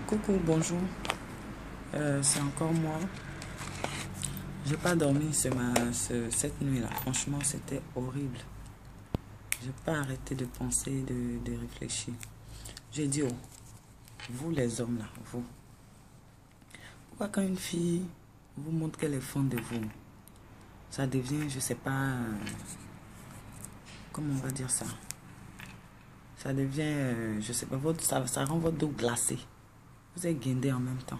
Coucou, bonjour. C'est encore moi. J'ai pas dormi cette nuit-là. Franchement, c'était horrible. J'ai pas arrêté de penser, de réfléchir. J'ai dit, oh, vous les hommes là, vous. Pourquoi quand une fille vous montre qu'elle est fan de vous, ça devient, je sais pas, comment on va dire ça. Ça devient, je sais pas, ça rend votre dos glacé. Vous êtes guindé en même temps.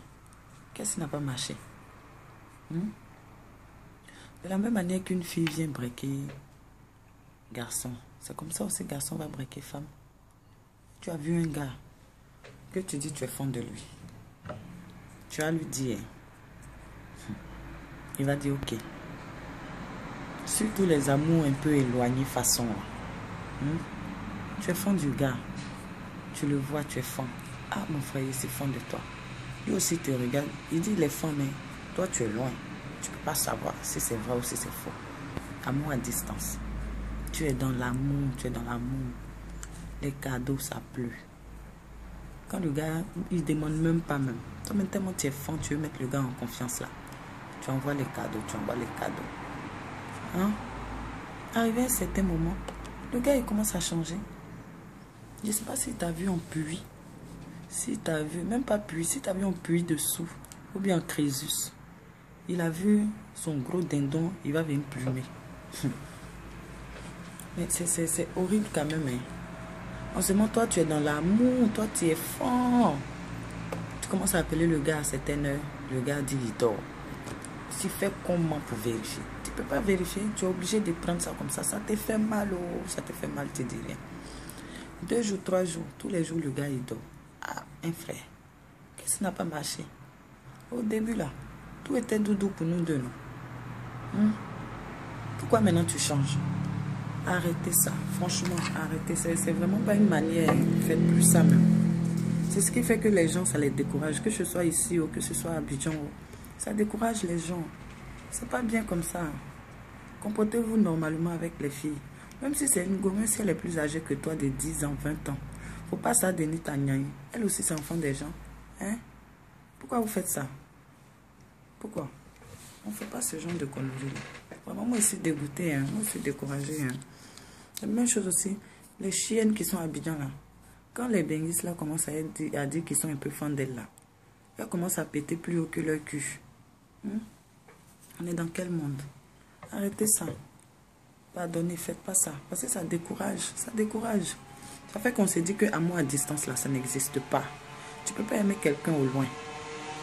Qu'est-ce qui n'a pas marché? De la même manière qu'une fille vient breaker garçon, c'est comme ça aussi garçon va breaker femme. Tu as vu un gars que tu dis tu es fan de lui. Tu vas lui dire, il va dire ok. Surtout les amours un peu éloignés façon. Tu es fan du gars. Tu le vois, tu es fan. Ah, mon frère, il est fan de toi. Lui aussi te regarde. Il dit il est fan, mais toi tu es loin. Tu ne peux pas savoir si c'est vrai ou si c'est faux. Amour à distance. Tu es dans l'amour, tu es dans l'amour. Les cadeaux, ça pleut. Quand le gars, il ne demande même pas même. Toi, même tellement tu es fan, tu veux mettre le gars en confiance là. Tu envoies les cadeaux, tu envoies les cadeaux. Hein? Arrivé à un certain moment, le gars, il commence à changer. Je ne sais pas si tu as vu en puits. Si tu as vu, même pas puits, si tu as vu en puits dessous, ou bien en crésus. Il a vu son gros dindon, il va venir plumer. Mais c'est horrible quand même. Hein. En ce moment, toi, tu es dans l'amour, toi, tu es fort. Tu commences à appeler le gars à certaines heures. Le gars dit, il dort. Tu fais comment pour vérifier? Tu ne peux pas vérifier, tu es obligé de prendre ça comme ça. Ça te fait mal, oh, ça te fait mal, tu dis rien. 2 jours, 3 jours, tous les jours, le gars, il dort. Ah, un frère. Qu'est-ce qui n'a pas marché? Au début, là, tout était doudou pour nous deux, non? Pourquoi maintenant tu changes? Arrêtez ça. Franchement, arrêtez ça. C'est vraiment pas une manière. Faites plus ça même. C'est ce qui fait que les gens, ça les décourage. Que ce soit ici ou que ce soit à Abidjan. Ça décourage les gens. C'est pas bien comme ça. Comportez-vous normalement avec les filles. Même si c'est une gomme, si elle est plus âgée que toi de 10 ans, 20 ans. Faut pas ça donner ta niaille. Elle aussi, c'est enfant des gens. Hein? Pourquoi vous faites ça? Pourquoi? On ne fait pas ce genre de conneries. Vraiment, moi, je suis dégoûtée. Hein? Moi, je suis découragée. Hein? La même chose aussi, les chiennes qui sont à Abidjan là. Quand les benguis là commencent à dire qu'ils sont un peu fans d'elles là, elles commencent à péter plus haut que leur cul. On est dans quel monde? Arrêtez ça. Pardonnez, faites pas ça. Parce que ça décourage. Ça décourage. Ça fait qu'on se dit que amour à distance là, ça n'existe pas. Tu peux pas aimer quelqu'un au loin.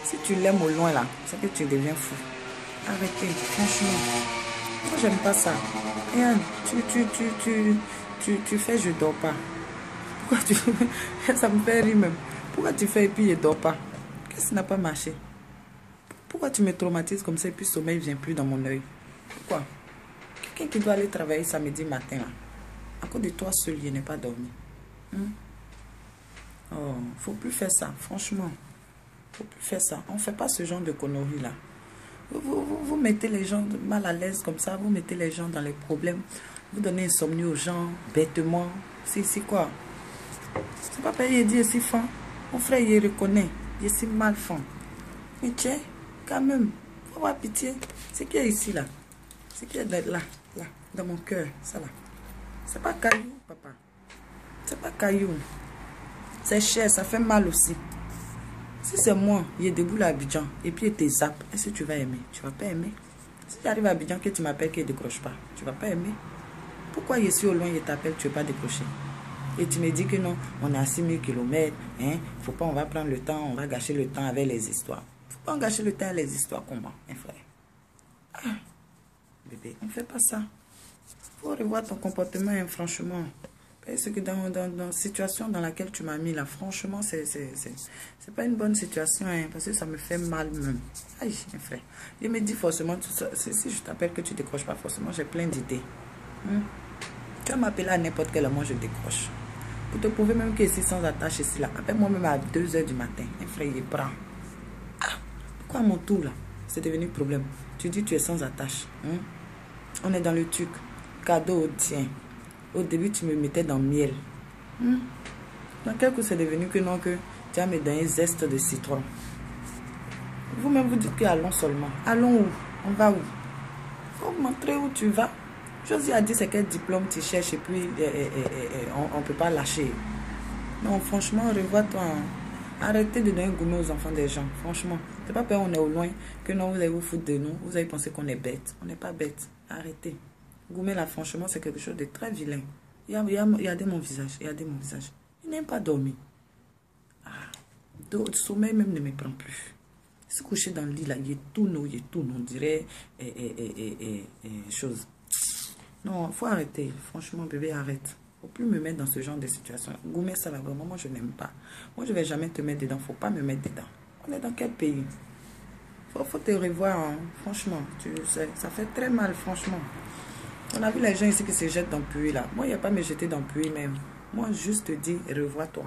Si tu l'aimes au loin là, c'est que tu deviens fou. Arrêtez, franchement. Moi j'aime pas ça. Regarde, tu fais je dors pas. Pourquoi tu ça me fait rire même. Pourquoi tu fais et puis je dors pas? Qu'est-ce qui n'a pas marché? Pourquoi tu me traumatises comme ça et puis le sommeil vient plus dans mon œil? Pourquoi? Quelqu'un qui doit aller travailler samedi matin là. À cause de toi seul, il n'est pas dormi. Oh, faut plus faire ça, franchement. Faut plus faire ça. On fait pas ce genre de conneries là. Vous mettez les gens mal à l'aise comme ça. Vous mettez les gens dans les problèmes. Vous donnez insomnie aux gens, bêtement. C'est quoi? C'est pas payé, il dit ici fan. Mon frère, il reconnaît. Il est si mal fan. Mais tiens, quand même, faut avoir pitié. C'est qui est ici là? C'est qui est là, dans mon cœur, ça là. C'est pas caillou, papa. C'est pas caillou. C'est cher, ça fait mal aussi. Si c'est moi, il est debout là à Abidjan, et puis il te zappe, est-ce que tu vas aimer? Tu vas pas aimer. Si j'arrive à Abidjan, que tu m'appelles, qu'il ne décroche pas, tu vas pas aimer. Pourquoi il est si au loin, il t'appelle, tu ne veux pas décrocher? Et tu me dis que non, on est à 6000 km, hein, faut pas, on va prendre le temps, on va gâcher le temps avec les histoires. Faut pas en gâcher le temps avec les histoires, comment, hein, frère? Ah, bébé, on ne fait pas ça. Faut revoir ton comportement, hein, franchement. Parce que dans la situation dans laquelle tu m'as mis là, franchement, c'est pas une bonne situation, hein, parce que ça me fait mal même. Aïe, mon frère. Il me dit forcément, si je t'appelle que tu décroches pas, forcément, j'ai plein d'idées. Tu vas m'appeler à n'importe quel moment, je décroche. Pour te prouver même que ici, sans attache ici là, appelle-moi même à 2 h du matin. Un frère, il prend. Ah, pourquoi à mon tour là? C'est devenu problème. Tu dis tu es sans attache. On est dans le truc. Cadeau au tien. Au début, tu me mettais dans miel. Dans quel coup c'est devenu que non, que tu as mis dans un zeste de citron. Vous-même vous dites que allons seulement. Allons où? On va où? Faut montrer où tu vas. Josie a dit c'est quel diplôme tu cherches et puis on ne peut pas lâcher. Non, franchement, revois-toi. Hein. Arrêtez de donner gourmet aux enfants des gens. Franchement, c'est pas peur on est au loin que non, vous allez vous foutre de nous. Vous allez penser qu'on est bête. On n'est pas bête. Arrêtez. Gourmet là, franchement, c'est quelque chose de très vilain. Regardez mon visage. Regardez mon visage. Il n'aime pas dormir. Ah, le sommeil même ne me prend plus. Se coucher dans le lit là, il est tout nou, on dirait chose. Non, faut arrêter. Franchement, bébé, arrête. Faut plus me mettre dans ce genre de situation. Gourmet, ça là, vraiment, moi je n'aime pas. Moi je vais jamais te mettre dedans. Faut pas me mettre dedans. On est dans quel pays? Faut te revoir, hein. Franchement. Tu sais, ça fait très mal, franchement. On a vu les gens ici qui se jettent dans le puits là. Moi, il n'y a pas à me jeter dans le puits même. Moi, juste te dis, revois-toi.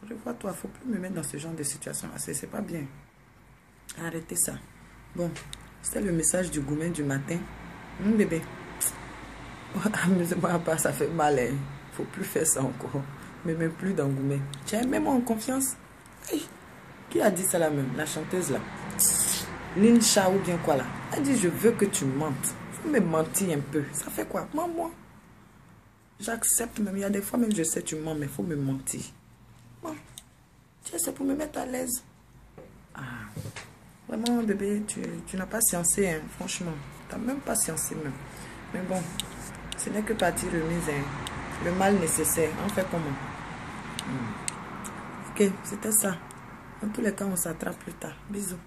Revois-toi. Faut plus me mettre dans ce genre de situation là. C'est pas bien. Arrêtez ça. Bon, c'était le message du gourmet du matin. Bébé. Amusez-moi à part, ça fait mal. Hein. Faut plus faire ça encore. Mais même plus dans gourmet. Tu as même en confiance. Hey. Qui a dit ça là même? La chanteuse là. Nincha ou bien quoi là? Elle dit je veux que tu mentes. Faut me mentir un peu. Ça fait quoi? Moi. J'accepte même. Il y a des fois même je sais tu mens mais faut me mentir. Bon. Tu sais c'est pour me mettre à l'aise. Ah. Vraiment, bébé, tu n'as pas sciencé, hein, franchement. Tu n'as même pas sciencé, même. Mais bon, ce n'est que partie remise, hein. Le mal nécessaire. On fait comment? Ok, c'était ça. Dans tous les cas, on s'attrape plus tard. Bisous.